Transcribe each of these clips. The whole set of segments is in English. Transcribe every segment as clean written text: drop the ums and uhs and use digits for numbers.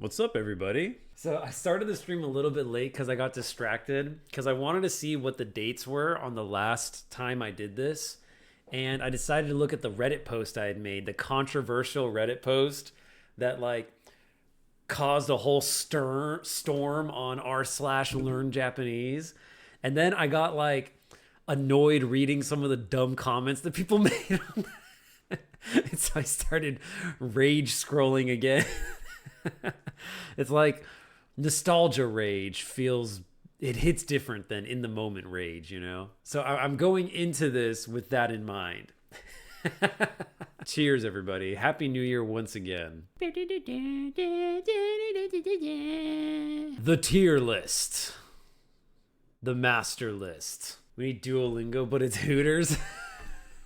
What's up, everybody? So I started the stream a little bit late because I got distracted because I wanted to see what the dates were on the last time I did this. And I decided to look at the Reddit post I had made, the controversial Reddit post that like caused a whole storm on r/learn Japanese. And then I got like annoyed reading some of the dumb comments that people made on that. And so I started rage scrolling again. It's like nostalgia rage it hits different than in the moment rage, you know? So I'm going into this with that in mind. Cheers, everybody. Happy New Year once again. The tier list. The master list. We need Duolingo, but it's Hooters.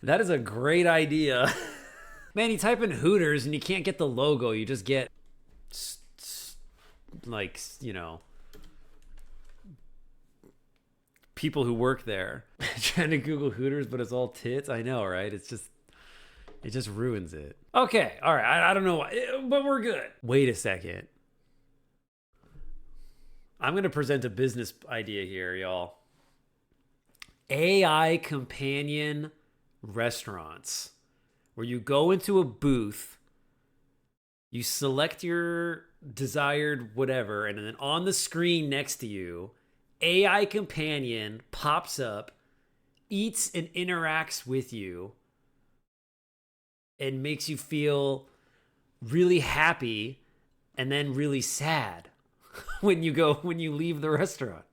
That is a great idea. Man, you type in Hooters and you can't get the logo. You just get like, you know, people who work there. Trying to Google Hooters, but it's all tits. I know, right? It just ruins it. Okay, all right. I don't know why, but we're good. Wait a second. I'm going to present a business idea here, y'all. AI companion restaurants, where you go into a booth, you select your desired whatever, and then on the screen next to you, AI companion pops up, eats and interacts with you, and makes you feel really happy and then really sad when you leave the restaurant.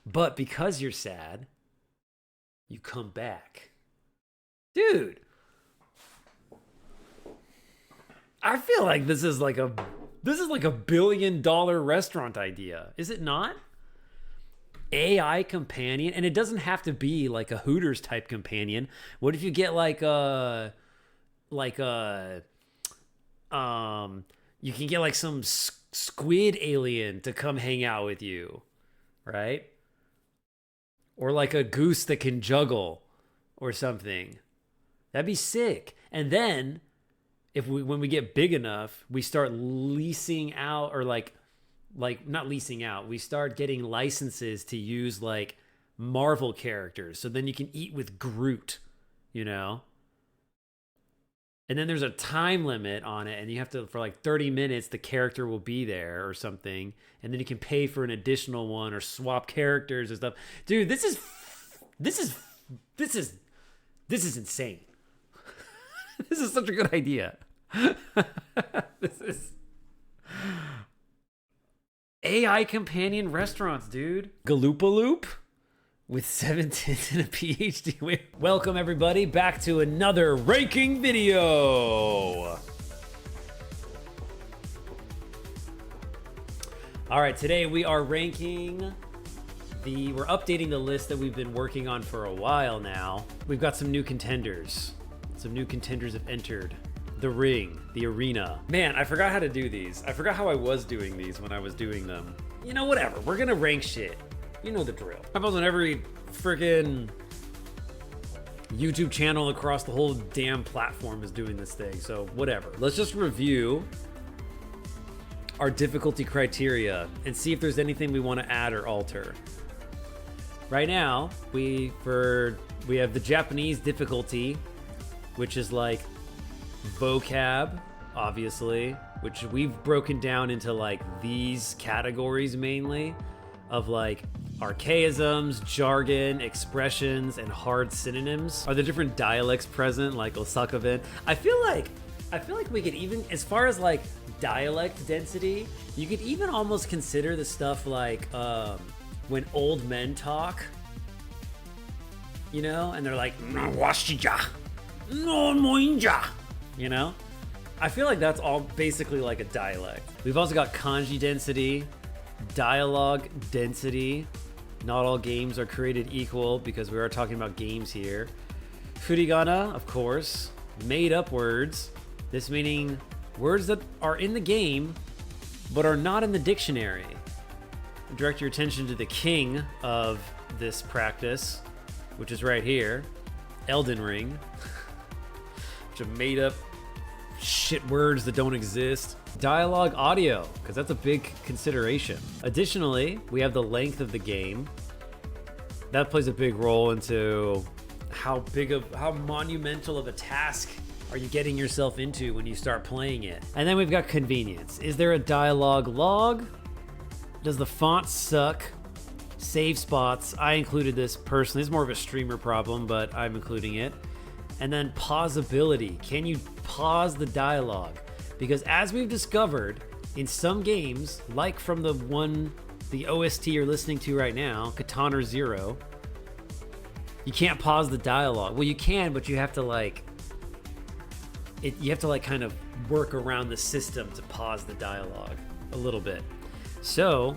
But because you're sad, you come back. Dude, I feel like this is like a $1 billion restaurant idea. Is it not? AI companion, and it doesn't have to be like a Hooters type companion. What if you get you can get like some squid alien to come hang out with you, right? Or like a goose that can juggle or something. That'd be sick. And then when we get big enough, we start leasing out, or like not leasing out, we start getting licenses to use like Marvel characters. So then you can eat with Groot, you know? And then there's a time limit on it, and you have to, for like 30 minutes, the character will be there or something. And then you can pay for an additional one or swap characters and stuff. Dude, this is insane. This is such a good idea. This is AI companion restaurants, dude. Galoopaloop with 7 tits and a PhD. Welcome everybody back to another ranking video. All right, today we are ranking we're updating the list that we've been working on for a while now. We've got some new contenders. Some new contenders have entered the ring, the arena. Man, I forgot how to do these. I forgot how I was doing these when I was doing them. You know, whatever. We're gonna rank shit. You know the drill. I suppose on every freaking YouTube channel across the whole damn platform is doing this thing, so whatever. Let's just review our difficulty criteria and see if there's anything we want to add or alter. Right now, we have the Japanese difficulty, which is like vocab, obviously, which we've broken down into like these categories mainly of like archaisms, jargon, expressions, and hard synonyms. Are the different dialects present, like Osaka-ben? I feel like we could even, as far as like dialect density, you could even almost consider the stuff like when old men talk, you know, and they're like, "Washija, no moinja," you know? I feel like that's all basically like a dialect. We've also got kanji density, dialogue density. Not all games are created equal because we are talking about games here. Furigana, of course. Made up words. This meaning words that are in the game but are not in the dictionary. Direct your attention to the king of this practice, which is right here, Elden Ring. Which are made up shit words that don't exist. Dialogue audio, because that's a big consideration. Additionally, we have the length of the game. That plays a big role into how monumental of a task are you getting yourself into when you start playing it. And then we've got convenience. Is there a dialogue log? Does the font suck? Save spots. I included this personally. It's more of a streamer problem, but I'm including it. And then pausability. Can you pause the dialogue? Because as we've discovered in some games, like from the OST you're listening to right now, Katana Zero, you can't pause the dialogue. Well, you can, but you have to kind of work around the system to pause the dialogue a little bit. So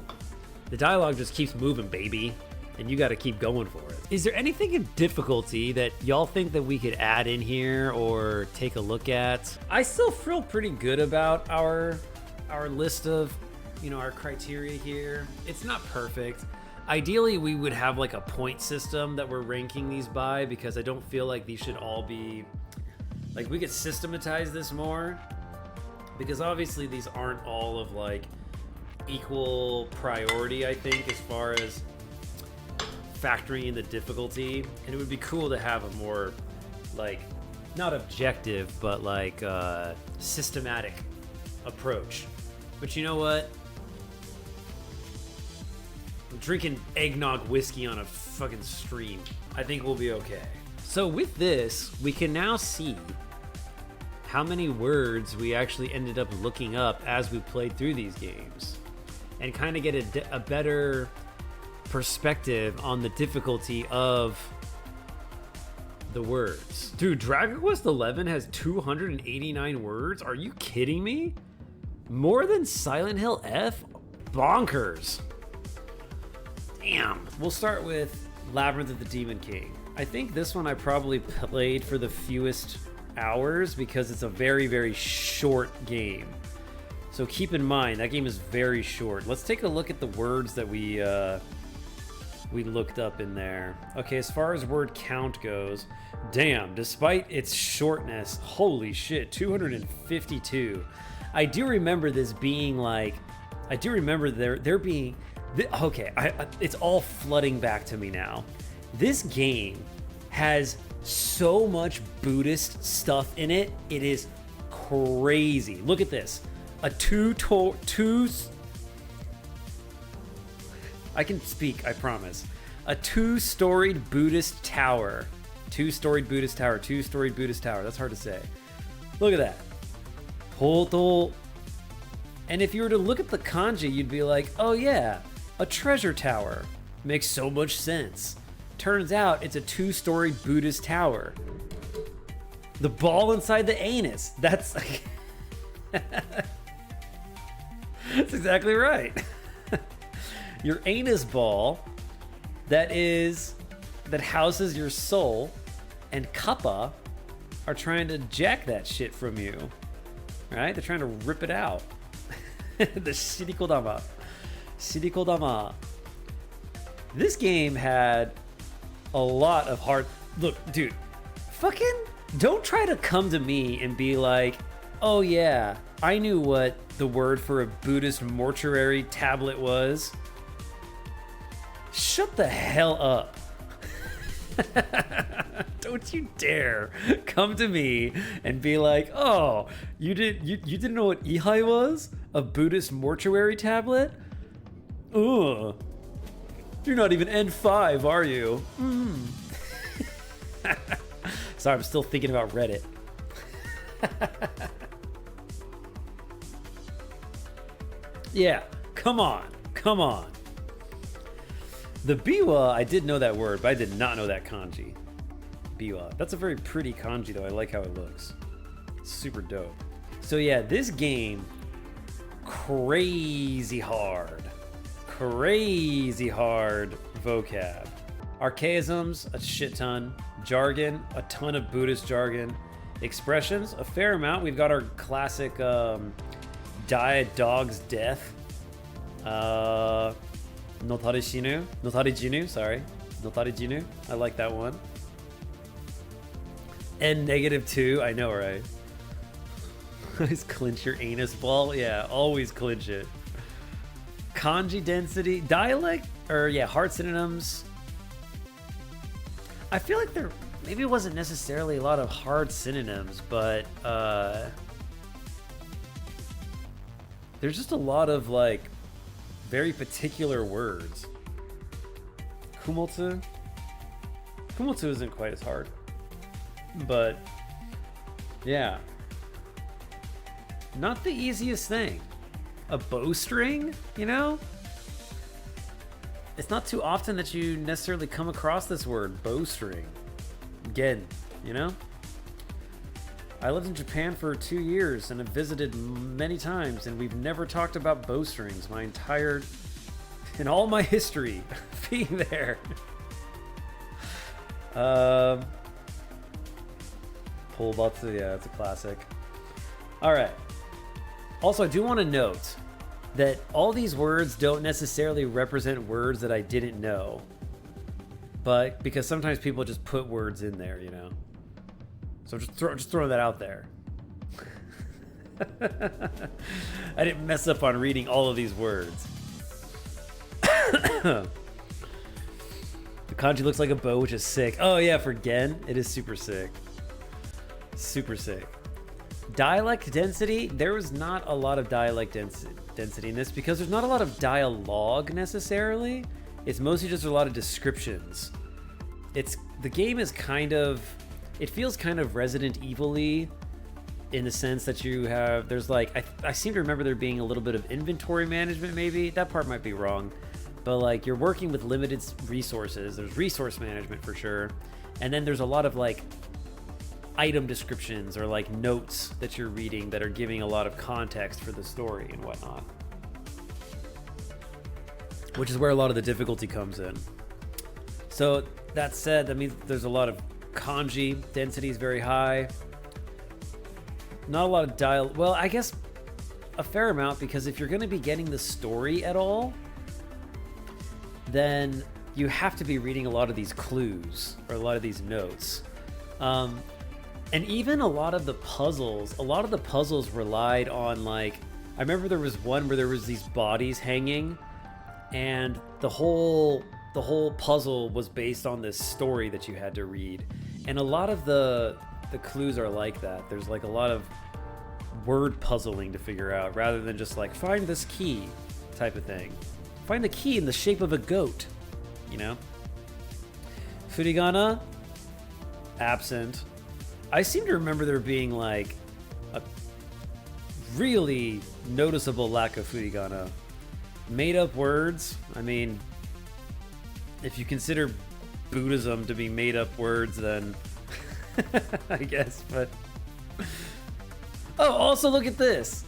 the dialogue just keeps moving, baby, and you got to keep going for it. Is there anything in difficulty that y'all think that we could add in here or take a look at? I still feel pretty good about our list of, our criteria here. It's not perfect. Ideally, we would have like a point system that we're ranking these by, because I don't feel like these should all be, like, we could systematize this more, because obviously these aren't all of like equal priority, I think, as far as factoring in the difficulty. And it would be cool to have a more, like, not objective, but like systematic approach. But you know what? I'm drinking eggnog whiskey on a fucking stream. I think we'll be okay. So with this, we can now see how many words we actually ended up looking up as we played through these games, and kind of get a better perspective on the difficulty of the words. Dude, Dragon Quest XI has 289 words? Are you kidding me? More than Silent Hill F? Bonkers. Damn. We'll start with Labyrinth of the Demon King. I think this one I probably played for the fewest hours because it's a very, very short game. So keep in mind, that game is very short. Let's take a look at the words that we looked up in there. Okay, as far as word count goes, damn, despite its shortness, holy shit, 252. I do remember this being like, I do remember there being, okay, it's all flooding back to me now. This game has so much Buddhist stuff in it. It is crazy. Look at this. I can speak, I promise. A two-storied Buddhist tower. Two-storied Buddhist tower. Two-storied Buddhist tower. That's hard to say. Look at that. Hoto. And if you were to look at the kanji, you'd be like, oh yeah, a treasure tower. Makes so much sense. Turns out it's a two-storied Buddhist tower. The ball inside the anus. That's that's exactly right. Your anus ball that houses your soul, and Kappa are trying to jack that shit from you. Right? They're trying to rip it out. The Shirikodama. Shirikodama. This game had a lot of heart. Look, dude, fucking don't try to come to me and be like, oh yeah, I knew what the word for a Buddhist mortuary tablet was. Shut the hell up. Don't you dare come to me and be like, oh, you didn't know what Ihai was? A Buddhist mortuary tablet? Ugh. You're not even N5, are you? Sorry, I'm still thinking about Reddit. Yeah, come on. The biwa, I did know that word, but I did not know that kanji. Biwa. That's a very pretty kanji, though. I like how it looks. It's super dope. So yeah, this game, crazy hard. Crazy hard vocab. Archaisms, a shit ton. Jargon, a ton of Buddhist jargon. Expressions, a fair amount. We've got our classic die a dog's death. Notari Jinu, sorry. Notari Jinu, I like that one. N-2, I know, right? Always clinch your anus ball. Yeah, always clinch it. Kanji density, dialect, or yeah, hard synonyms. I feel like there maybe wasn't necessarily a lot of hard synonyms, but there's just a lot of like very particular words. Kumultu. Kumultu isn't quite as hard, but yeah, not the easiest thing. A bowstring, you know? It's not too often that you necessarily come across this word, bowstring. Again, you know? I lived in Japan for 2 years and have visited many times, and we've never talked about bowstrings in all my history being there. Polbatsu, yeah, it's a classic. All right. Also, I do want to note that all these words don't necessarily represent words that I didn't know, but because sometimes people just put words in there, you know. So just throwing that out there. I didn't mess up on reading all of these words. The kanji looks like a bow, which is sick. Oh yeah, for Gen, it is super sick. Super sick. Dialect density, there was not a lot of dialect density in this because there's not a lot of dialogue necessarily. It's mostly just a lot of descriptions. The game is kind of, it feels kind of Resident Evil-y in the sense that there's like, I seem to remember there being a little bit of inventory management maybe. That part might be wrong. But like you're working with limited resources. There's resource management for sure. And then there's a lot of like item descriptions or like notes that you're reading that are giving a lot of context for the story and whatnot. Which is where a lot of the difficulty comes in. So that said, that means there's a lot of kanji, density is very high. Not a lot of well, I guess a fair amount, because if you're going to be getting the story at all, then you have to be reading a lot of these clues or a lot of these notes. And even a lot of the puzzles relied on like, I remember there was one where there was these bodies hanging and the whole puzzle was based on this story that you had to read. And a lot of the clues are like that. There's like a lot of word puzzling to figure out rather than just like find this key type of thing. Find the key in the shape of a goat, you know? Furigana, absent. I seem to remember there being like a really noticeable lack of furigana. Made up words, I mean, if you consider Buddhism to be made up words, then I guess, but... Oh, also look at this.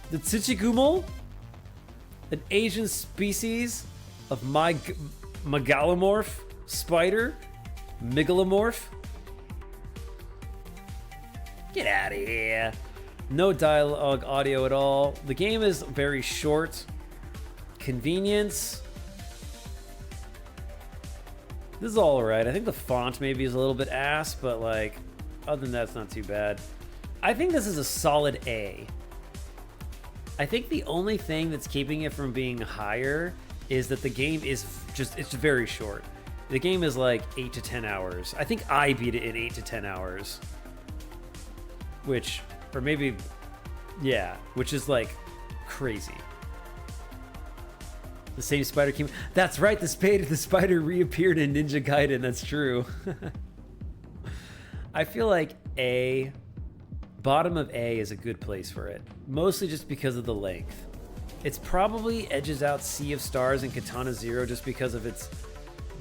The Tsuchigumo, an Asian species of megalomorph spider, megalomorph. Get out of here. No dialogue audio at all. The game is very short. Convenience. This is all right. I think the font maybe is a little bit ass, but like, other than that, it's not too bad. I think this is a solid A. I think the only thing that's keeping it from being higher is that the game is it's very short. The game is like 8 to 10 hours. I think I beat it in 8 to 10 hours. Which is like crazy. The same spider came. That's right, the spider reappeared in Ninja Gaiden. That's true. I feel like bottom of A is a good place for it, mostly just because of the length. It's probably edges out Sea of Stars and Katana Zero just because of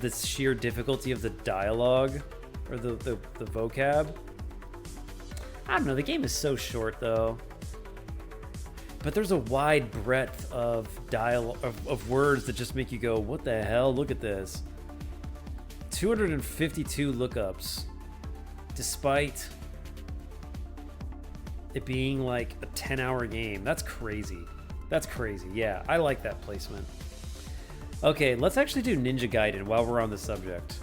the sheer difficulty of the dialogue or the vocab. I don't know, the game is so short though. But there's a wide breadth of of words that just make you go, what the hell? Look at this. 252 lookups, despite it being like a 10-hour game. That's crazy. That's crazy. Yeah, I like that placement. Okay, let's actually do Ninja Gaiden while we're on the subject.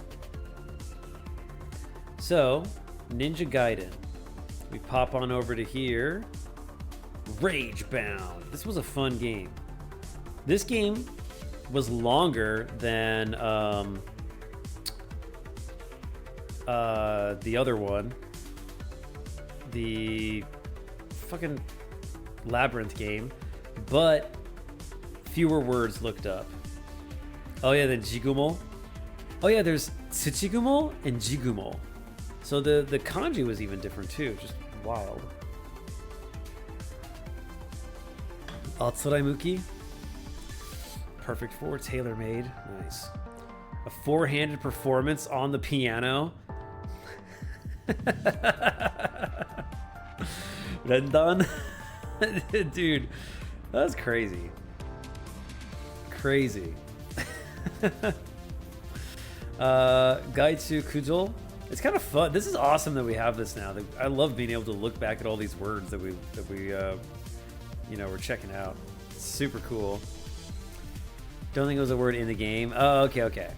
So, Ninja Gaiden. We pop on over to here. Rage Bound. This was a fun game. This game was longer than the other one. The fucking Labyrinth game, but fewer words looked up. Oh yeah, then Jigumo. Oh yeah, there's Tsuchigumo and Jigumo. So the kanji was even different too, just wild. Atsuraimuki. Perfect for tailor-made. Nice. A four-handed performance on the piano. Rendan. Dude, that's crazy. Crazy. Gaitsu Kujo. It's kind of fun. This is awesome that we have this now. I love being able to look back at all these words that we you know, we're checking out. It's super cool. Don't think it was a word in the game. Oh, okay.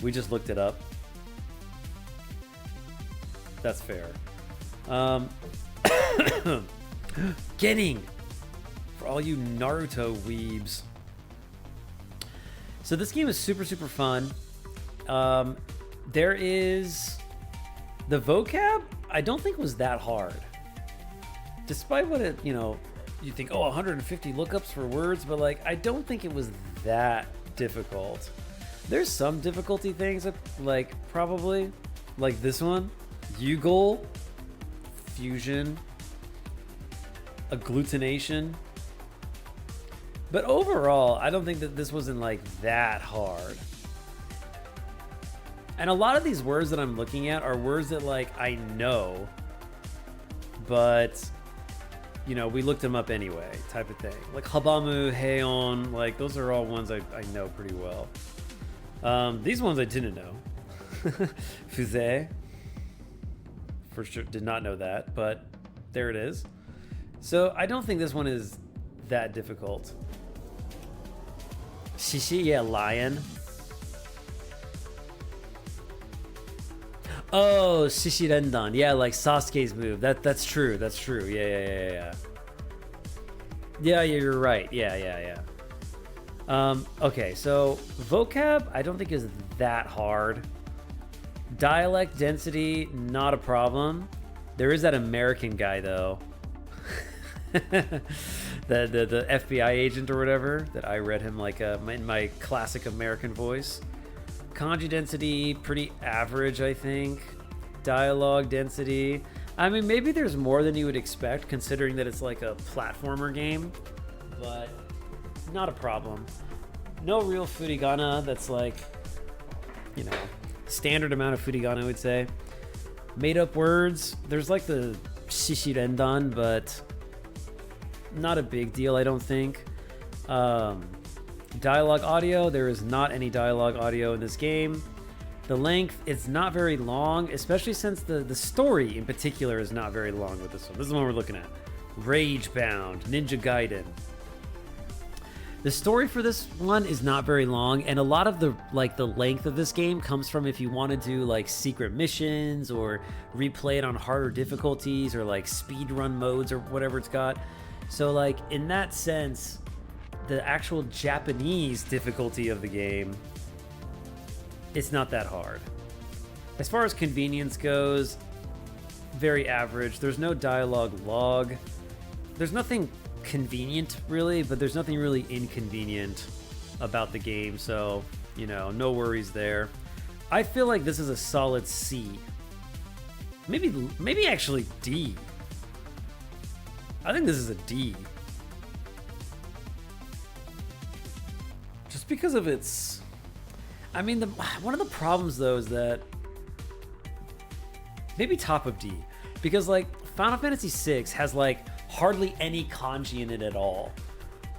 We just looked it up. That's fair. Getting for all you Naruto weebs. So this game is super fun. There is the vocab. I don't think was that hard, despite what it, you know, you think, oh, 150 lookups for words, but like I don't think it was that difficult. There's some difficulty things that, like, probably like this one, Yugal, fusion, agglutination. But overall, I don't think that this wasn't like that hard. And a lot of these words that I'm looking at are words that like I know, but you know, we looked them up anyway, type of thing. Like Habamu, Heion, like those are all ones I know pretty well. These ones I didn't know. Fusée, for sure, did not know that, but there it is. So I don't think this one is that difficult. Shishi, yeah, lion. Oh, Shishi Rendan. Yeah, like Sasuke's move. That's true. That's true. Yeah. Yeah, you're right. Yeah. Okay, so vocab I don't think is that hard. Dialect density, not a problem. There is that American guy though. the FBI agent or whatever that I read him like in my classic American voice. Kanji density, pretty average, I think. Dialogue density, I mean, maybe there's more than you would expect considering that it's like a platformer game, but not a problem. No real furigana that's like, you know, standard amount of furigana, I would say. Made up words, there's like the shishirendan, but not a big deal, I don't think. Dialogue audio, there is not any dialogue audio in this game. The length, it's not very long, especially since the story in particular is not very long with this one. This is the one we're looking at. Rage Bound, Ninja Gaiden. The story for this one is not very long, and a lot of the length of this game comes from if you want to do like secret missions or replay it on harder difficulties or like speed run modes or whatever it's got. So like in that sense, the actual Japanese difficulty of the game, it's not that hard. As far as convenience goes, very average. There's no dialogue log. There's nothing convenient really, but there's nothing really inconvenient about the game, so you know, no worries there. I feel like this is a solid C. Maybe actually D. I think this is a D. Just because of its, I mean, one of the problems though is that maybe top of D, because like Final Fantasy VI has like hardly any kanji in it at all,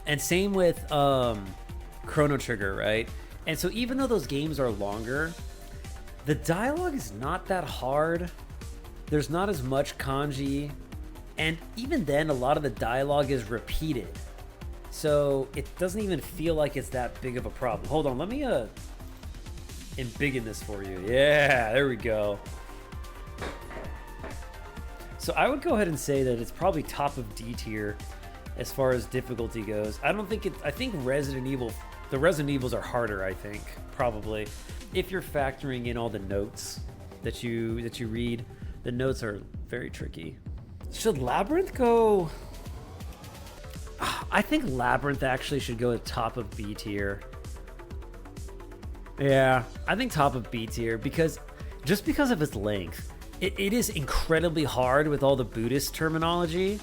and same with Chrono Trigger, right? And so even though those games are longer, the dialogue is not that hard. There's not as much kanji, and even then a lot of the dialogue is repeated, so it doesn't even feel like it's that big of a problem. Hold on, let me embiggen this for you. Yeah, there we go. So I would go ahead and say that it's probably top of D tier as far as difficulty goes. I don't think I think Resident Evil, the Resident Evils are harder, I think, probably. If you're factoring in all the notes that you read, the notes are very tricky. Should Labyrinth go? I think Labyrinth actually should go at top of B tier. Yeah, I think top of B tier because of its length. It is incredibly hard with all the Buddhist terminology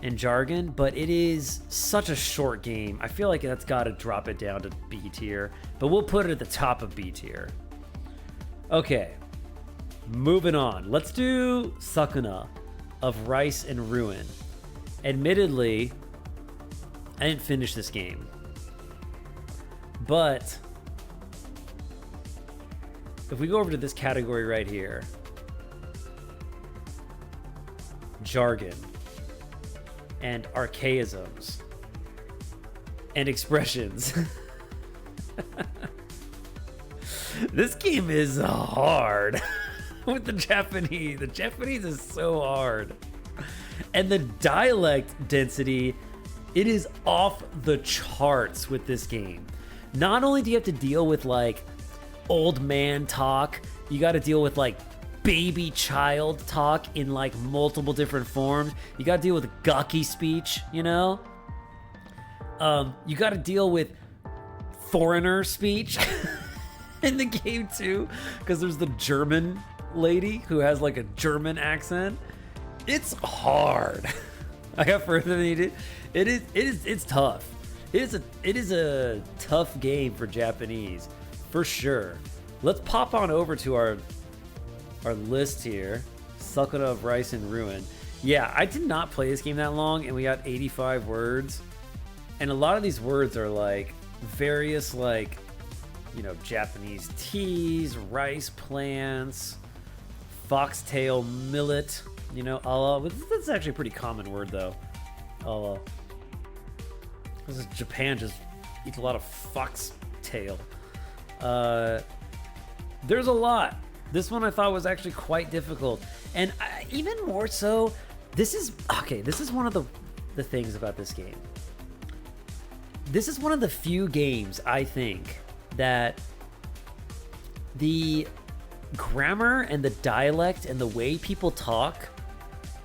and jargon, but it is such a short game. I feel like that's got to drop it down to B tier, but we'll put it at the top of B tier. Okay, moving on. Let's do Sakuna of Rice and Ruin. Admittedly, I didn't finish this game, but if we go over to this category right here, jargon and archaisms and expressions. This game is hard with the Japanese. The Japanese is so hard. And the dialect density, it is off the charts with this game. Not only do you have to deal with like old man talk, you got to deal with like baby child talk in like multiple different forms. You got to deal with gaki speech, you know? You got to deal with foreigner speech in the game too, because there's the German lady who has like a German accent. It's hard. I got further than you did. It's tough. It is a tough game for Japanese, for sure. Let's pop on over to our list here. Sakuna of Rice and Ruin. Yeah, I did not play this game that long, and we got 85 words. And a lot of these words are like various, like, you know, Japanese teas, rice plants, foxtail millet, you know, that's actually a pretty common word though. This is Japan, just eats a lot of foxtail. There's a lot. This one I thought was actually quite difficult. And even more so, this is one of the things about this game. This is one of the few games, I think, that the grammar and the dialect and the way people talk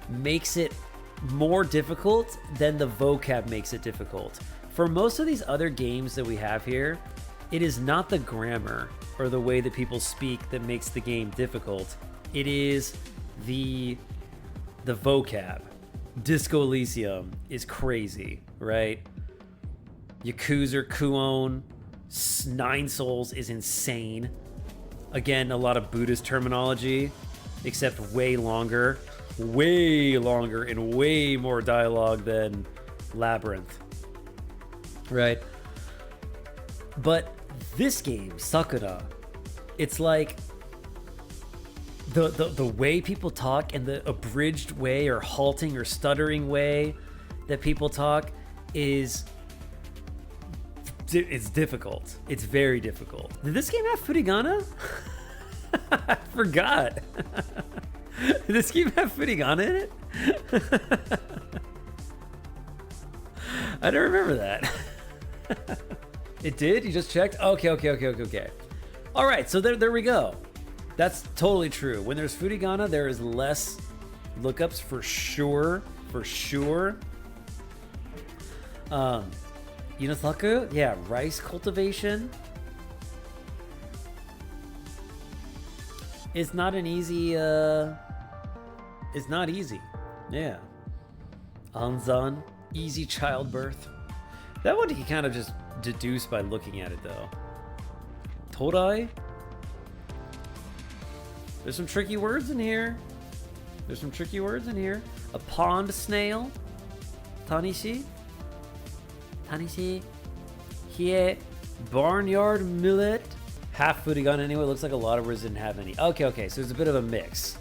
makes it more difficult than the vocab makes it difficult. For most of these other games that we have here, it is not the grammar or the way that people speak that makes the game difficult. It is the vocab. Disco Elysium is crazy, right? Yakuza Kuon, Nine Souls is insane. Again, a lot of Buddhist terminology, except way longer and way more dialogue than Labyrinth, right? But this game, Sakura, it's like the way people talk and the abridged way or halting or stuttering way that people talk it's difficult. It's very difficult. Did this game have furigana? I forgot. Did this game have furigana in it? I don't remember that. It did? You just checked? Okay. All right, so there we go. That's totally true. When there's furigana, there is less lookups for sure. Yunosaku? Yeah, rice cultivation. It's not an easy, it's not easy. Yeah. Anzan, easy childbirth. That one you can kind of just deduce by looking at it though. Todai? There's some tricky words in here. A pond snail. Tanishi? Hie. Barnyard millet. Half furigana anyway. Looks like a lot of words didn't have any. Okay. So there's a bit of a mix.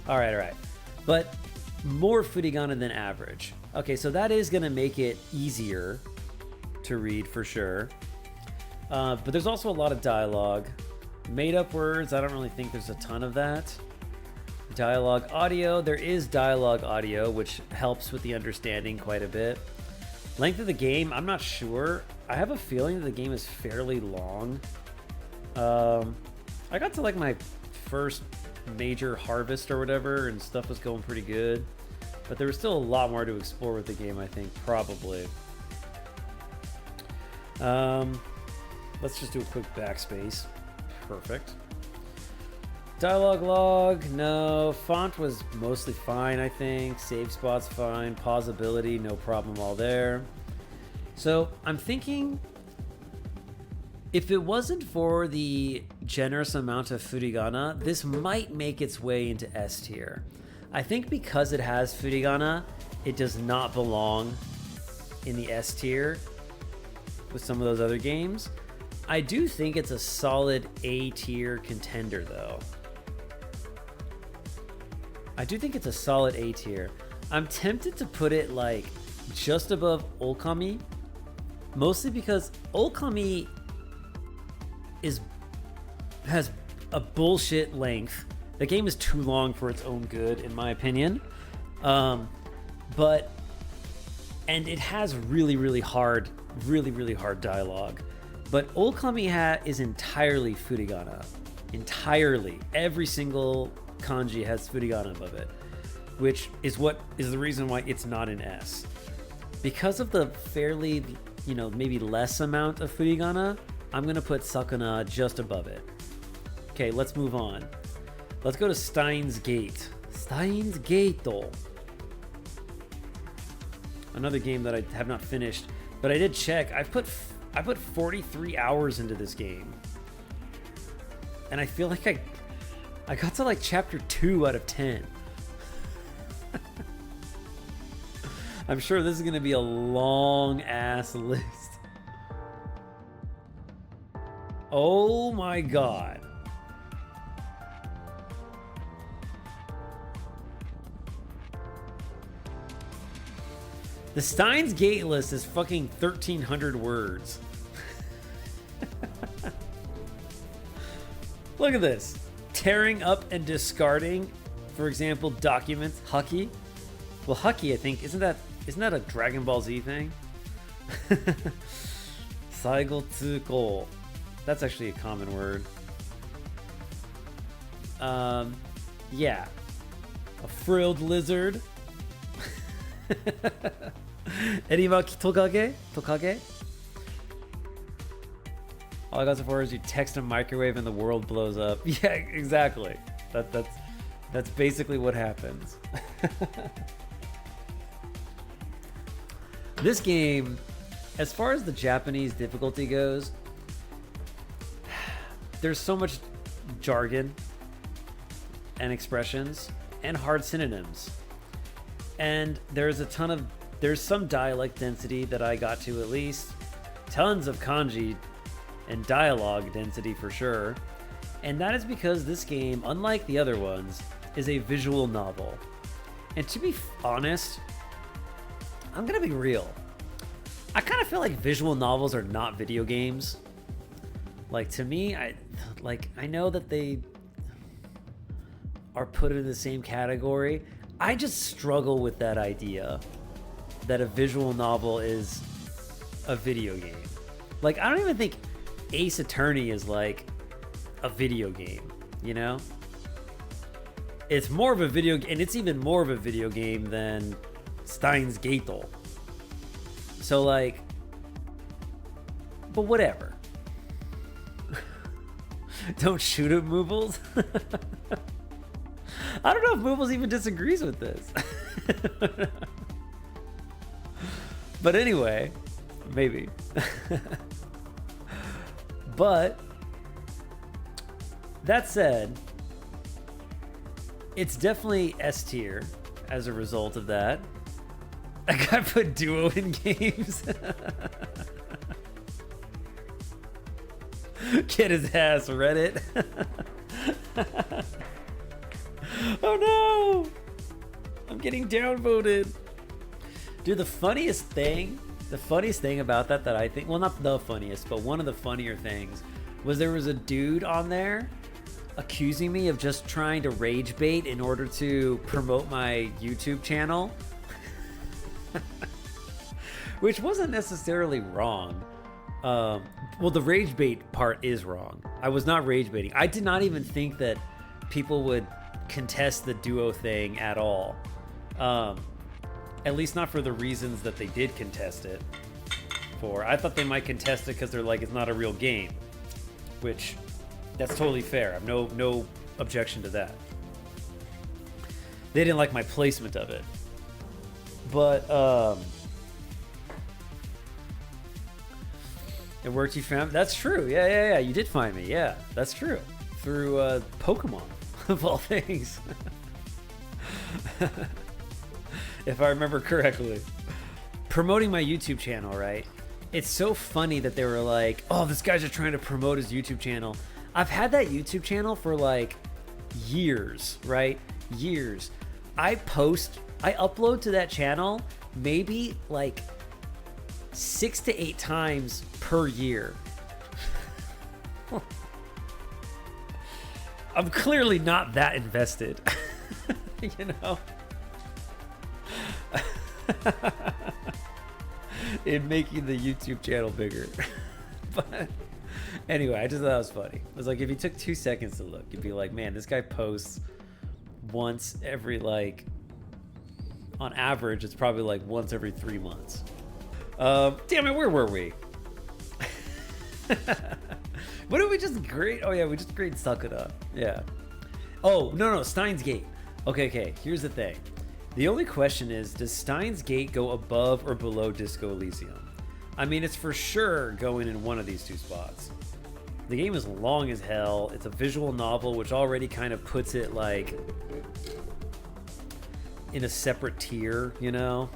All right. But more furigana than average. Okay, so that is going to make it easier to read for sure. But there's also a lot of dialogue. Made up words, I don't really think there's a ton of that. Dialogue audio. There is dialogue audio, which helps with the understanding quite a bit. Length of the game, I'm not sure. I have a feeling that the game is fairly long. I got to like my first major harvest or whatever, and stuff was going pretty good. But there was still a lot more to explore with the game, I think, probably. Let's just do a quick backspace. Perfect. Dialogue log, no. Font was mostly fine, I think. Save spots fine. Pausability, no problem all there. So I'm thinking, if it wasn't for the generous amount of furigana, this might make its way into S tier. I think because it has furigana, it does not belong in the S tier with some of those other games. I do think it's a solid A tier contender, though. I do think it's a solid A tier. I'm tempted to put it like just above Okami, mostly because Okami has a bullshit length. The game is too long for its own good, in my opinion. And it has really hard dialogue. But Okami is entirely furigana. Entirely. Every single kanji has furigana above it, which is the reason why it's not an S. Because of the fairly, maybe less amount of furigana, I'm gonna put Sakuna just above it. Okay, let's move on. Let's go to Steins Gate. Steins Gate. Another game that I have not finished, but I did check. I put 43 hours into this game, and I feel like I got to like chapter 2 out of 10. I'm sure this is going to be a long ass list. Oh my god. The Steins Gate list is fucking 1,300 words. Look at this. Tearing up and discarding, for example, documents. Haki. Well, Haki, I think, isn't that a Dragon Ball Z thing? Saigotsuko. That's actually a common word. Yeah. A frilled lizard. Erimaki Tokage? All I got so far is you text a microwave and the world blows up. Yeah, exactly. That's basically what happens. This game, as far as the Japanese difficulty goes, there's so much jargon and expressions and hard synonyms. And there's some dialect density that I got to, at least. Tons of kanji and dialogue density for sure. And that is because this game, unlike the other ones, is a visual novel. And to be honest, I'm gonna be real. I kind of feel like visual novels are not video games. Like, to me, I know that they are put in the same category. I just struggle with that idea that a visual novel is a video game. Like, I don't even think Ace Attorney is like a video game, It's more of a video game, and it's even more of a video game than Steins Gate. So, like, but whatever. Don't shoot at Moobles. I don't know if Moobles even disagrees with this. But anyway, maybe. But that said, it's definitely S tier as a result of that. I got put duo in games. Get his ass, Reddit. Oh no! I'm getting downvoted. Dude, the funniest thing about that I think, well, not the funniest, but one of the funnier things was there was a dude on there accusing me of just trying to rage bait in order to promote my YouTube channel. Which wasn't necessarily wrong. Well, the rage bait part is wrong. I was not rage baiting. I did not even think that people would contest the duo thing at all. At least not for the reasons that they did contest it for. I thought they might contest it because they're like, it's not a real game. Which, that's totally fair. I have no objection to that. They didn't like my placement of it. But, it worked, you found. That's true. Yeah. You did find me. Yeah, that's true. Through Pokemon, of all things. If I remember correctly. Promoting my YouTube channel, right? It's so funny that they were like, oh, this guy's just trying to promote his YouTube channel. I've had that YouTube channel for like years, right? Years. I upload to that channel maybe like 6 to 8 times per year. I'm clearly not that invested, you know, in making the YouTube channel bigger. But anyway, I just thought that was funny. It was like, if you took 2 seconds to look, you'd be like, man, this guy posts once every, like, on average, it's probably like once every 3 months. Damn it, where were we? What did we just grade? Oh yeah, we just grade Suck It Up. Yeah. Oh, no, Steins Gate. Okay, here's the thing. The only question is, does Steins Gate go above or below Disco Elysium? I mean, it's for sure going in one of these two spots. The game is long as hell. It's a visual novel, which already kind of puts it like in a separate tier, you know?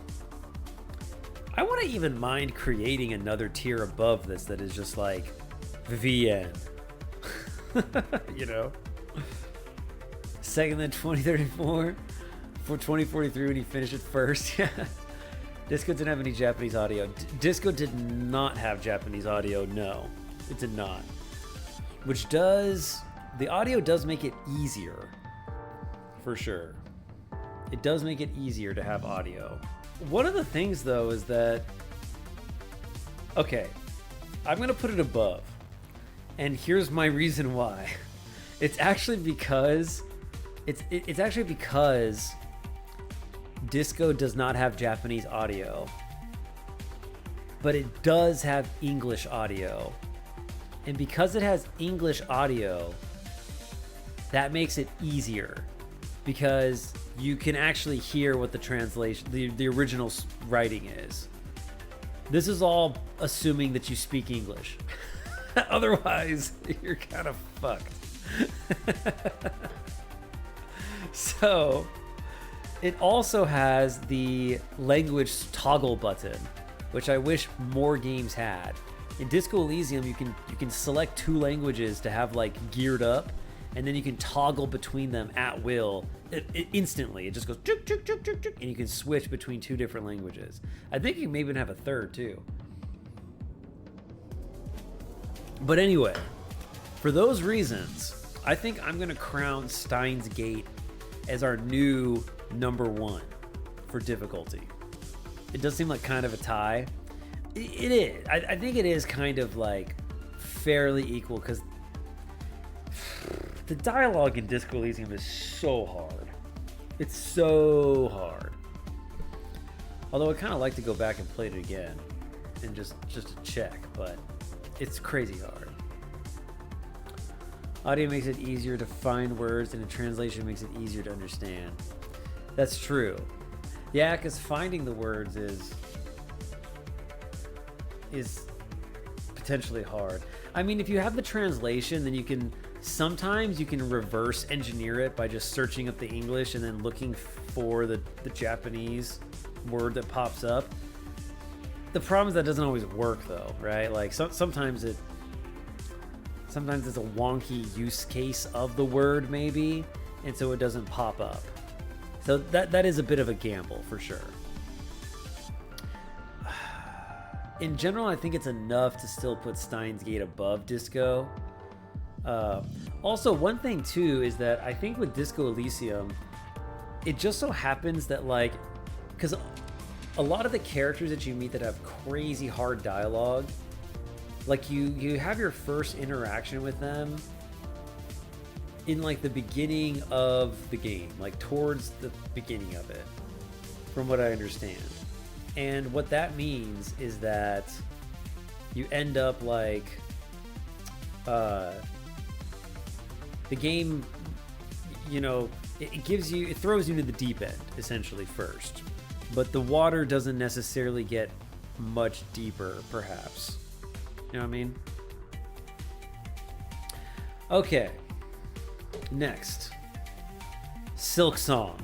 I wouldn't even mind creating another tier above this that is just like VN. You know? Second than 2034 for 2043 when you finish it first. Yeah. Disco didn't have any Japanese audio. Disco did not have Japanese audio, no. It did not. Which does... The audio does make it easier. For sure. It does make it easier to have audio. One of the things, though, is that... Okay. I'm going to put it above. And here's my reason why. It's actually because... It's actually because... Disco does not have Japanese audio, but it does have English audio. And because it has English audio, that makes it easier because you can actually hear what the translation, the original writing is. This is all assuming that you speak English. Otherwise, you're kind of fucked. So... It also has the language toggle button, which I wish more games had. In Disco Elysium, you can select 2 languages to have like geared up, and then you can toggle between them at will instantly. It just goes juk, juk, juk, juk, juk, and you can switch between 2 different languages. I think you may even have a third too. But anyway, for those reasons, I think I'm gonna crown Steins Gate as our new number 1 for difficulty. It does seem like kind of a tie. It is. I think it is kind of like fairly equal because the dialogue in Disco Elysium is so hard. It's so hard. Although I kind of like to go back and play it again and just to check, but it's crazy hard. Audio makes it easier to find words, and a translation makes it easier to understand. That's true. Yeah, because finding the words is potentially hard. I mean, if you have the translation, then sometimes you can reverse engineer it by just searching up the English and then looking for the Japanese word that pops up. The problem is that doesn't always work though, right? Like sometimes it's a wonky use case of the word maybe, and so it doesn't pop up. So that is a bit of a gamble for sure. In general, I think it's enough to still put Steins Gate above Disco. Also, one thing too is that I think with Disco Elysium, it just so happens that like, because a lot of the characters that you meet that have crazy hard dialogue, like you have your first interaction with them in like the beginning of the game, like towards the beginning of it, from what I understand. And what that means is that you end up like the game, you know, it gives you, it throws you into the deep end essentially first, but the water doesn't necessarily get much deeper, perhaps. You know what I mean? Okay. Next, Silk Song.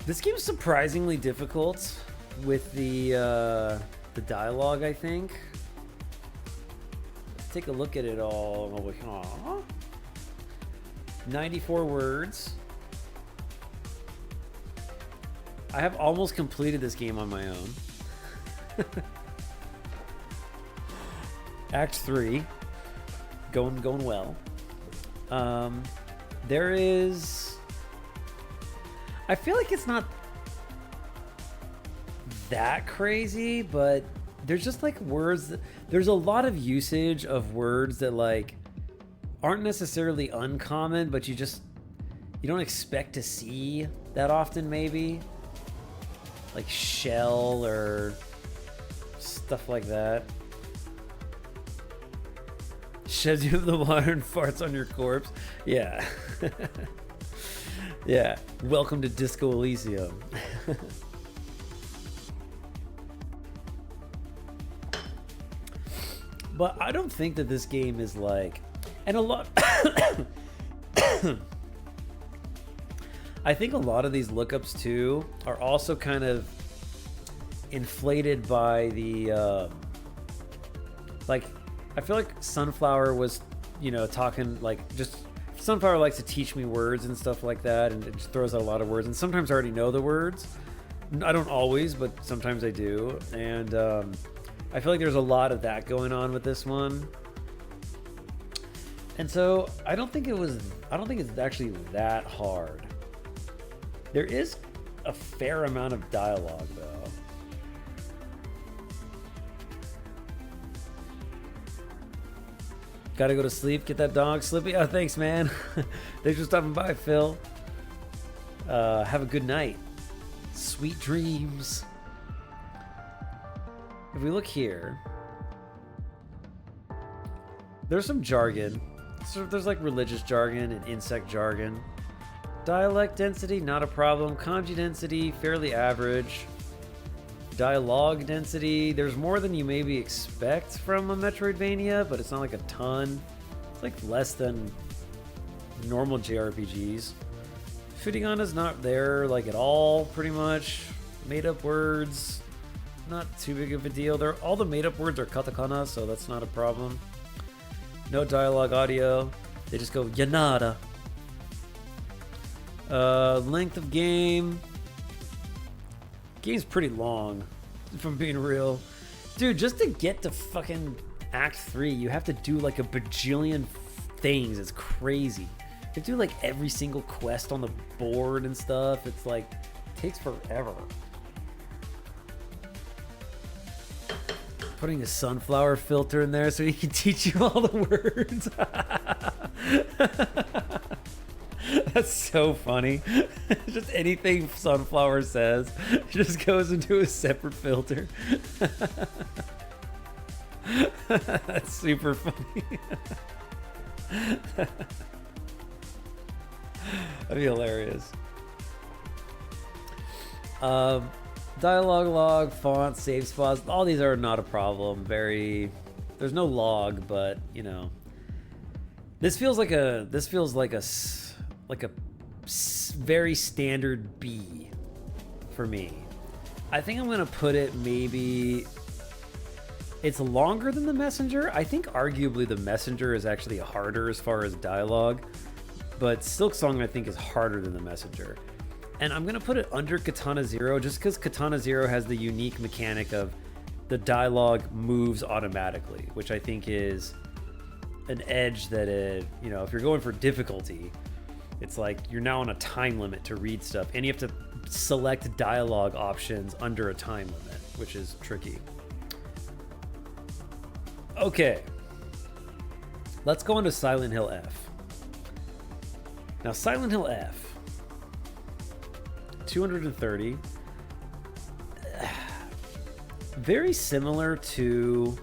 This game's surprisingly difficult with the dialogue, I think. Let's take a look at it all. Aww. 94 words. I have almost completed this game on my own. Act 3. Going well. There is... I feel like it's not that crazy, but there's just like words that, there's a lot of usage of words that like aren't necessarily uncommon, but you don't expect to see that often, maybe like shell or stuff like that. Sheds you the water and farts on your corpse. Yeah. Yeah. Welcome to Disco Elysium. But I don't think that this game is like, and a lot I think a lot of these lookups too are also kind of inflated by the like, I feel like Sunflower was, you know, talking like, just Sunflower likes to teach me words and stuff like that, and it just throws out a lot of words, and sometimes I already know the words. I don't always, but sometimes I do, and I feel like there's a lot of that going on with this one. And so I don't think it's actually that hard. There is a fair amount of dialogue though. Gotta go to sleep, get that dog Slippy. Oh, thanks, man. Thanks for stopping by, Phil. Have a good night. Sweet dreams. If we look here, there's some jargon. So there's like religious jargon and insect jargon. Dialect density, not a problem. Kanji density, fairly average. Dialogue density, there's more than you maybe expect from a Metroidvania, but it's not like a ton. It's like less than normal JRPGs. Furigana's not there like at all, pretty much. Made up words, not too big of a deal. All the made up words are katakana, so that's not a problem. No dialogue audio, they just go Yanada. Length of game. Game's pretty long, if I'm being real. Dude, just to get to fucking Act 3, you have to do like a bajillion things. It's crazy. You have to do like every single quest on the board and stuff. It's like, it takes forever. Putting a sunflower filter in there so he can teach you all the words. That's so funny. Just anything Sunflower says just goes into a separate filter. That's super funny. That'd be hilarious. Dialogue log, font, save spots, all these are not a problem. There's no log, but you know, this feels like a very standard B for me. I think I'm gonna put it, maybe it's longer than the Messenger. I think arguably the Messenger is actually harder as far as dialogue, but Silk Song I think is harder than the Messenger. And I'm gonna put it under Katana Zero just because Katana Zero has the unique mechanic of the dialogue moves automatically, which I think is an edge that you know, if you're going for difficulty, it's like you're now on a time limit to read stuff, and you have to select dialogue options under a time limit, which is tricky. Okay, let's go on to Silent Hill F. Now, Silent Hill F, 230, very similar to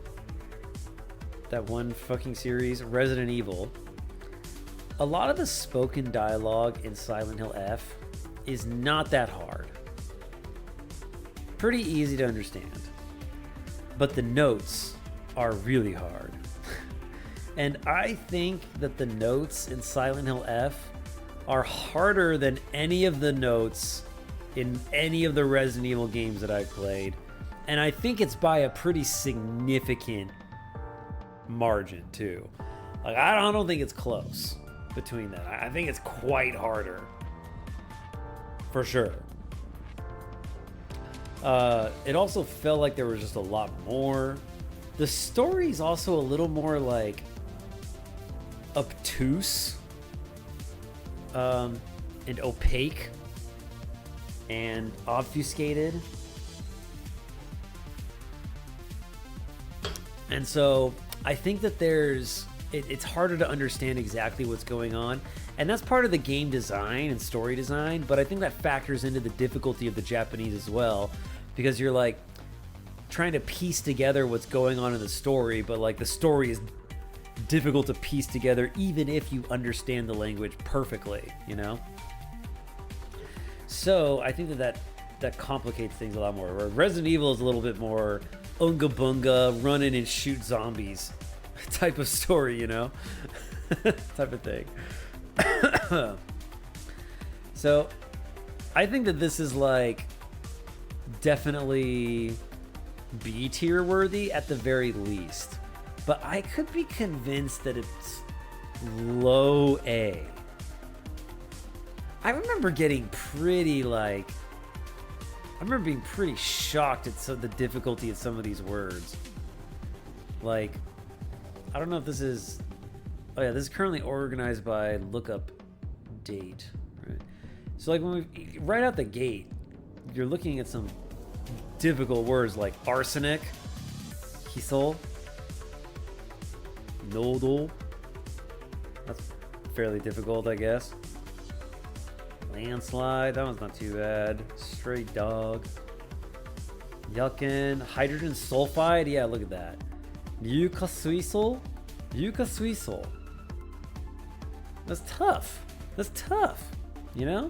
that one fucking series, Resident Evil. A lot of the spoken dialogue in Silent Hill F is not that hard. Pretty easy to understand. But the notes are really hard. And I think that the notes in Silent Hill F are harder than any of the notes in any of the Resident Evil games that I've played. And I think it's by a pretty significant margin too. Like, I don't think it's close between that. I think it's quite harder. For sure. It also felt like there was just a lot more. The story's also a little more like obtuse and opaque and obfuscated. And so I think that it's harder to understand exactly what's going on. And that's part of the game design and story design, but I think that factors into the difficulty of the Japanese as well, because you're like trying to piece together what's going on in the story, but like the story is difficult to piece together even if you understand the language perfectly, you know? So I think that complicates things a lot more. Where Resident Evil is a little bit more unga bunga, run in and shoot zombies type of story, you know? Type of thing. So I think that this is like definitely B tier worthy at the very least, but I could be convinced that it's low A. I remember getting pretty like, I remember being pretty shocked at the difficulty of some of these words. Like, I don't know if this is, oh yeah, this is currently organized by lookup date, right? So like when right out the gate, you're looking at some difficult words like arsenic, hisol, nodal. That's fairly difficult, I guess. Landslide, that one's not too bad. Stray dog. Yuckin. Hydrogen sulfide, yeah, look at that. Yucasuisol. That's tough. That's tough, you know?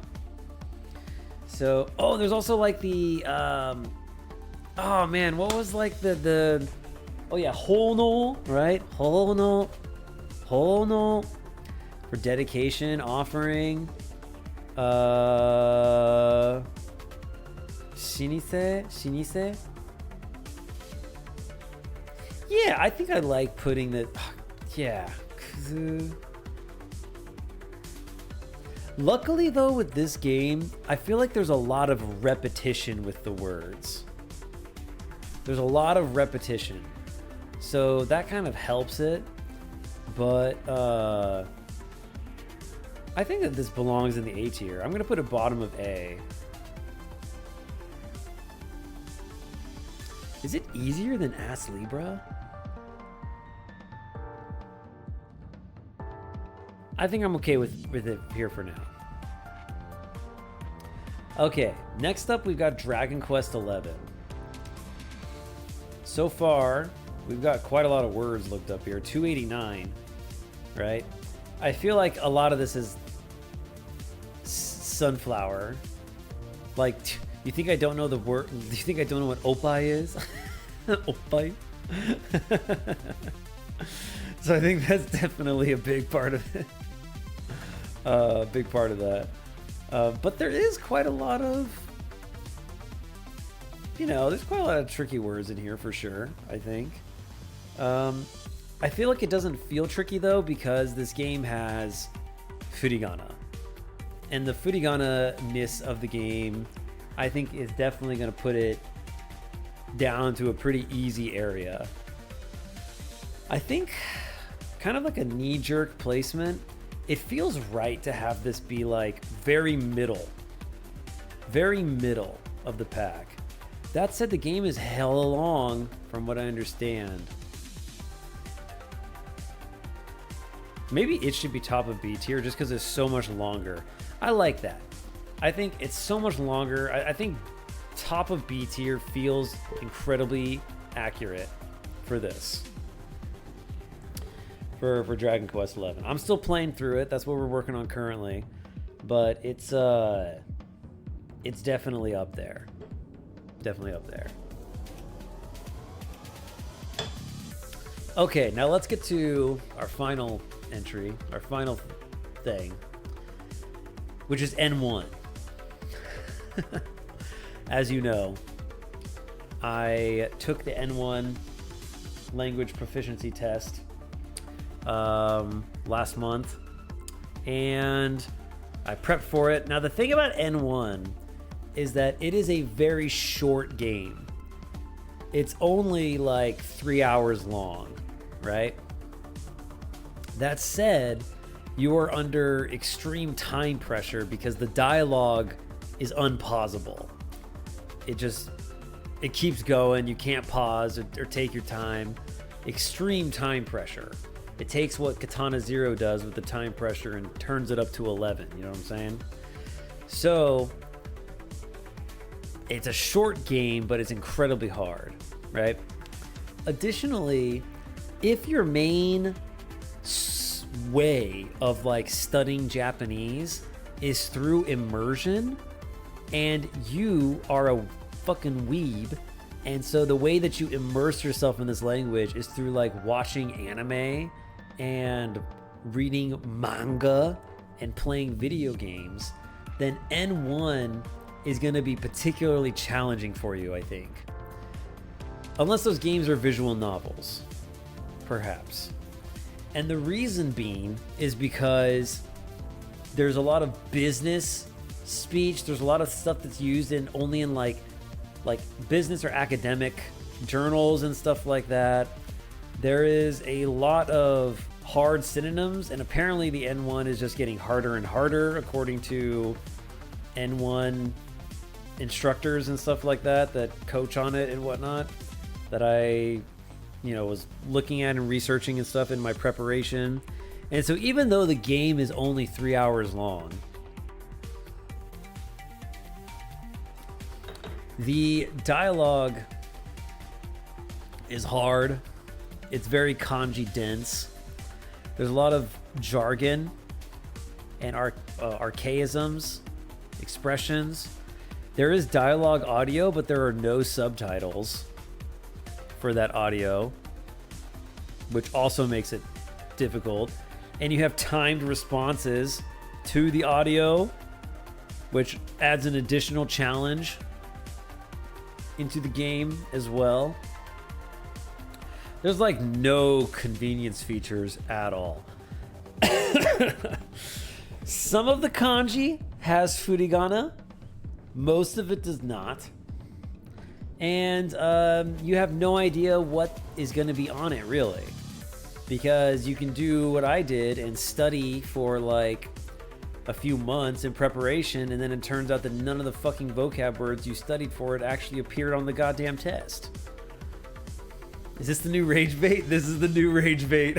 So, oh, there's also like the, oh man, what was like the oh yeah, hono, right? Hono for dedication, offering. Shinise. Yeah, I think I like putting the, yeah. Luckily though, with this game, I feel like there's a lot of repetition with the words. There's a lot of repetition. So that kind of helps it. But I think that this belongs in the A tier. I'm gonna put it bottom of A. Is it easier than Ass Libra? I think I'm okay with it here for now. Okay, next up we've got Dragon Quest XI. So far, we've got quite a lot of words looked up here. 289, right? I feel like a lot of this is sunflower. Like, you think I don't know the word? Do you think I don't know what opai is? Opai. So I think that's definitely a big part of it. Big part of that. But there is quite a lot of, you know, there's quite a lot of tricky words in here for sure, I think. I feel like it doesn't feel tricky though, because this game has furigana. And the furigana-ness of the game, I think, is definitely going to put it down to a pretty easy area. I think kind of like a knee-jerk placement, it feels right to have this be like very middle of the pack. That said, the game is hella long from what I understand. Maybe it should be top of B tier just because it's so much longer. I like that. I think it's so much longer. I think top of B tier feels incredibly accurate for this. For Dragon Quest XI. I'm still playing through it. That's what we're working on currently. But it's definitely up there. Definitely up there. Okay, now let's get to our final entry, our final thing, which is N1. As you know, I took the N1 language proficiency test last month, and I prepped for it. Now, the thing about N1 is that it is a very short game. It's only like 3 hours long, right? That said, you are under extreme time pressure because the dialogue is unpausable. It keeps going. You can't pause or take your time. Extreme time pressure. It takes what Katana Zero does with the time pressure and turns it up to 11. You know what I'm saying? So it's a short game, but it's incredibly hard, right? Additionally, if your main way of like studying Japanese is through immersion, and you are a fucking weeb, and so the way that you immerse yourself in this language is through like watching anime and reading manga and playing video games, then N1 is going to be particularly challenging for you, I think. Unless those games are visual novels, perhaps. And the reason being is because there's a lot of business speech. There's a lot of stuff that's used in only in like business or academic journals and stuff like that. There is a lot of hard synonyms, and apparently the N1 is just getting harder and harder according to N1 instructors and stuff like that coach on it and whatnot, that I was looking at and researching and stuff in my preparation. And so even though the game is only 3 hours long, the dialogue is hard. It's very kanji dense. There's a lot of jargon and archaisms, expressions. There is dialogue audio, but there are no subtitles for that audio, which also makes it difficult. And you have timed responses to the audio, which adds an additional challenge into the game as well. There's like no convenience features at all. Some of the kanji has furigana, most of it does not. And you have no idea what is going to be on it, really. Because you can do what I did and study for like a few months in preparation, and then it turns out that none of the fucking vocab words you studied for it actually appeared on the goddamn test. Is this the new rage bait? This is the new rage bait.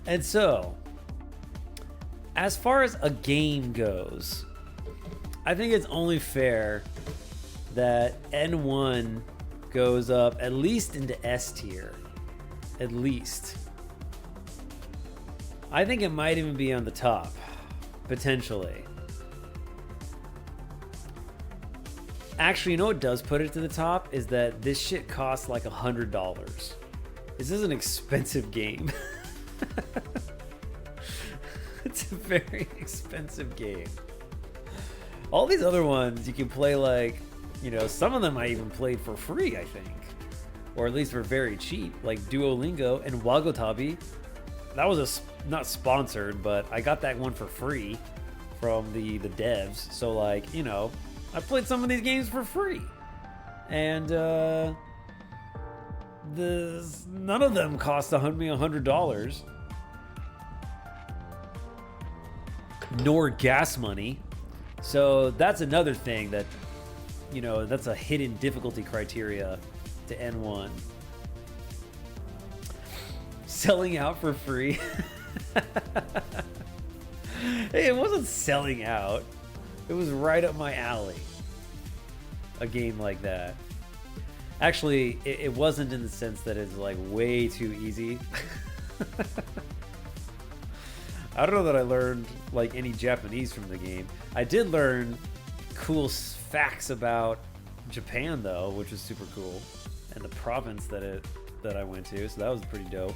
And so, as far as a game goes, I think it's only fair that N1 goes up at least into S tier. At least. I think it might even be on the top, potentially. Actually, you know what does put it to the top is that this shit costs like $100. This is an expensive game. It's a very expensive game. All these other ones you can play like, some of them I even played for free, I think. Or at least for very cheap, like Duolingo and Wagotabi. That was not sponsored, but I got that one for free from the devs. So like, you know, I played some of these games for free, and none of them cost me $100, nor gas money. So that's another thing that, you know, that's a hidden difficulty criteria to N1. Selling out for free. Hey, it wasn't selling out. It was right up my alley. A game like that. Actually, it wasn't in the sense that it's like way too easy. I don't know that I learned like any Japanese from the game. I did learn cool facts about Japan though, which was super cool, and the province that I went to, so that was pretty dope.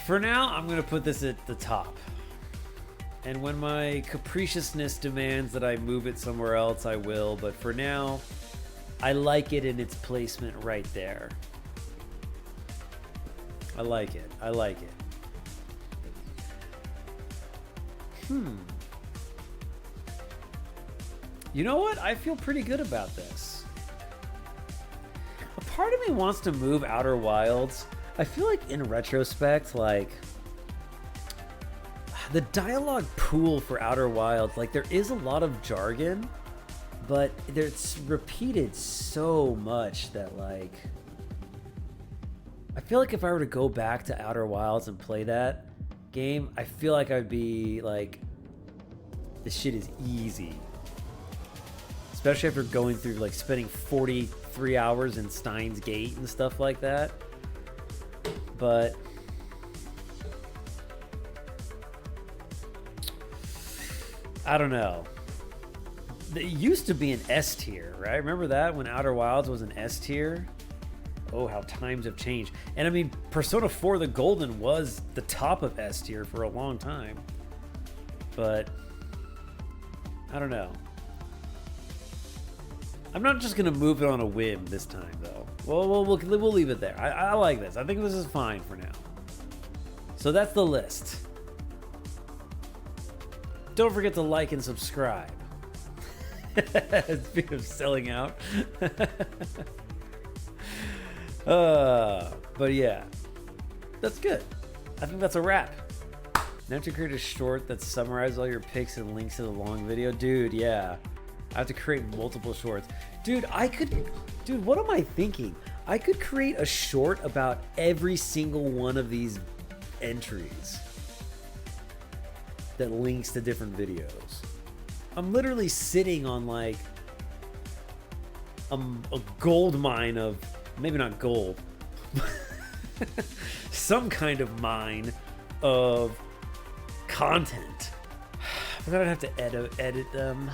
For now, I'm gonna put this at the top, and when my capriciousness demands that I move it somewhere else, I will, but for now, I like it in its placement right there. I like it. I like it. You know what? I feel pretty good about this. A part of me wants to move Outer Wilds. I feel like in retrospect, like the dialogue pool for Outer Wilds, like there is a lot of jargon, but it's repeated so much that like I feel like if I were to go back to Outer Wilds and play that game, I feel like I'd be like, this shit is easy. Especially after going through like spending 43 hours in Steins Gate and stuff like that. But I don't know. It used to be an S tier, right? Remember that when Outer Wilds was an S tier? Oh, how times have changed. And I mean, Persona 4 the Golden was the top of S tier for a long time. But I don't know. I'm not just gonna move it on a whim this time, though. Well, we'll leave it there. I like this. I think this is fine for now. So that's the list. Don't forget to like and subscribe. Speaking of selling out. But yeah, that's good. I think that's a wrap. Now to create a short that summarizes all your picks and links to the long video. Dude, yeah. I have to create multiple shorts. Dude, what am I thinking? I could create a short about every single one of these entries that links to different videos. I'm literally sitting on like a gold mine of, maybe not gold, some kind of mine of content. But then I'd have to edit them.